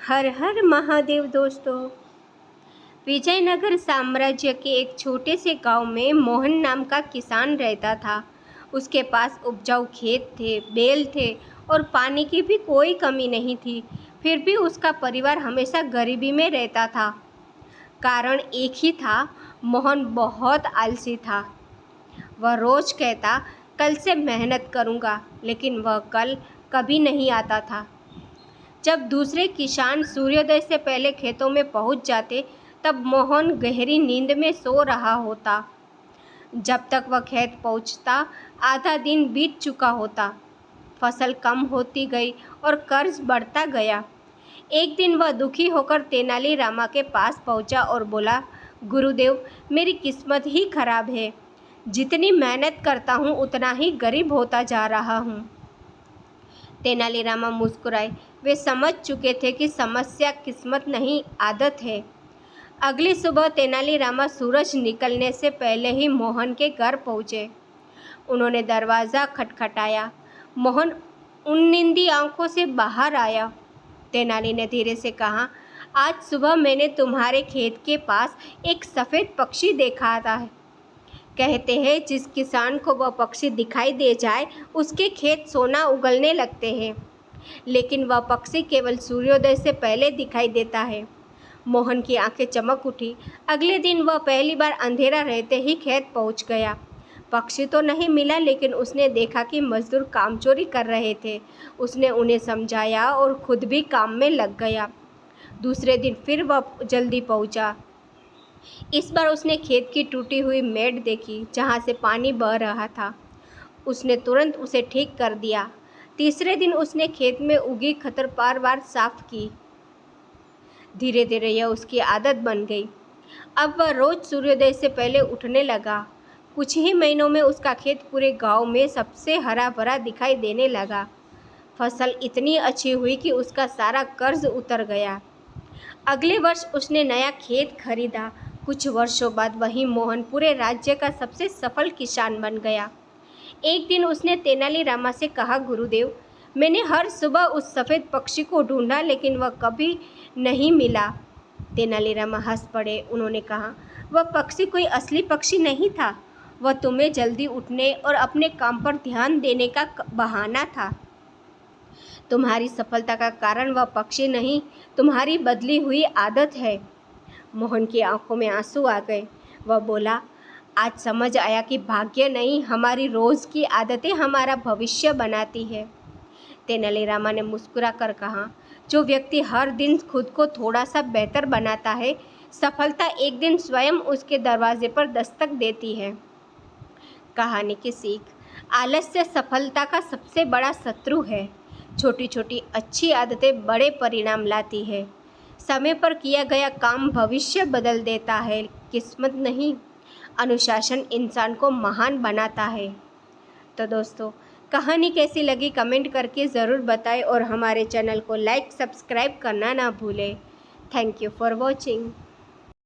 हर हर महादेव दोस्तों। विजयनगर साम्राज्य के एक छोटे से गांव में मोहन नाम का किसान रहता था। उसके पास उपजाऊ खेत थे, बैल थे और पानी की भी कोई कमी नहीं थी। फिर भी उसका परिवार हमेशा गरीबी में रहता था। कारण एक ही था, मोहन बहुत आलसी था। वह रोज कहता, कल से मेहनत करूँगा, लेकिन वह कल कभी नहीं आता था। जब दूसरे किसान सूर्योदय से पहले खेतों में पहुंच जाते, तब मोहन गहरी नींद में सो रहा होता। जब तक वह खेत पहुंचता, आधा दिन बीत चुका होता। फसल कम होती गई और कर्ज बढ़ता गया। एक दिन वह दुखी होकर तेनाली रामा के पास पहुंचा और बोला, गुरुदेव, मेरी किस्मत ही खराब है। जितनी मेहनत करता हूँ उतना ही गरीब होता जा रहा हूँ। तेनालीरामा मुस्कुराए। वे समझ चुके थे कि समस्या किस्मत नहीं, आदत है। अगली सुबह तेनालीरामा सूरज निकलने से पहले ही मोहन के घर पहुंचे। उन्होंने दरवाज़ा खटखटाया। मोहन उन्नींदी आंखों से बाहर आया। तेनाली ने धीरे से कहा, आज सुबह मैंने तुम्हारे खेत के पास एक सफ़ेद पक्षी देखा था। कहते हैं जिस किसान को वह पक्षी दिखाई दे जाए, उसके खेत सोना उगलने लगते हैं। लेकिन वह पक्षी केवल सूर्योदय से पहले दिखाई देता है। मोहन की आंखें चमक उठी। अगले दिन वह पहली बार अंधेरा रहते ही खेत पहुंच गया। पक्षी तो नहीं मिला, लेकिन उसने देखा कि मजदूर काम चोरी कर रहे थे। उसने उन्हें समझाया और खुद भी काम में लग गया। दूसरे दिन फिर वह जल्दी पहुंचा। इस बार उसने खेत की टूटी हुई मेड़ देखी, जहाँ से पानी बह रहा था। उसने तुरंत उसे ठीक कर दिया। तीसरे दिन उसने खेत में उगी खरपतवार साफ की। धीरे धीरे यह उसकी आदत बन गई। अब वह रोज सूर्योदय से पहले उठने लगा। कुछ ही महीनों में उसका खेत पूरे गांव में सबसे हरा भरा दिखाई देने लगा। फसल इतनी अच्छी हुई कि उसका सारा कर्ज उतर गया। अगले वर्ष उसने नया खेत खरीदा। कुछ वर्षों बाद वही मोहन पूरे राज्य का सबसे सफल किसान बन गया। एक दिन उसने तेनालीरामा से कहा, गुरुदेव, मैंने हर सुबह उस सफ़ेद पक्षी को ढूंढा, लेकिन वह कभी नहीं मिला। तेनालीरामा हंस पड़े। उन्होंने कहा, वह पक्षी कोई असली पक्षी नहीं था। वह तुम्हें जल्दी उठने और अपने काम पर ध्यान देने का बहाना था। तुम्हारी सफलता का कारण वह पक्षी नहीं, तुम्हारी बदली हुई आदत है। मोहन की आंखों में आंसू आ गए। वह बोला, आज समझ आया कि भाग्य नहीं, हमारी रोज़ की आदतें हमारा भविष्य बनाती है। तेनालीरामा ने मुस्कुरा कर कहा, जो व्यक्ति हर दिन खुद को थोड़ा सा बेहतर बनाता है, सफलता एक दिन स्वयं उसके दरवाजे पर दस्तक देती है। कहानी की सीख, आलस्य सफलता का सबसे बड़ा शत्रु है। छोटी छोटी अच्छी आदतें बड़े परिणाम लाती है। समय पर किया गया काम भविष्य बदल देता है, किस्मत नहीं। अनुशासन इंसान को महान बनाता है। तो दोस्तों, कहानी कैसी लगी कमेंट करके ज़रूर बताएं और हमारे चैनल को लाइक सब्सक्राइब करना ना भूलें। Thank you for watching.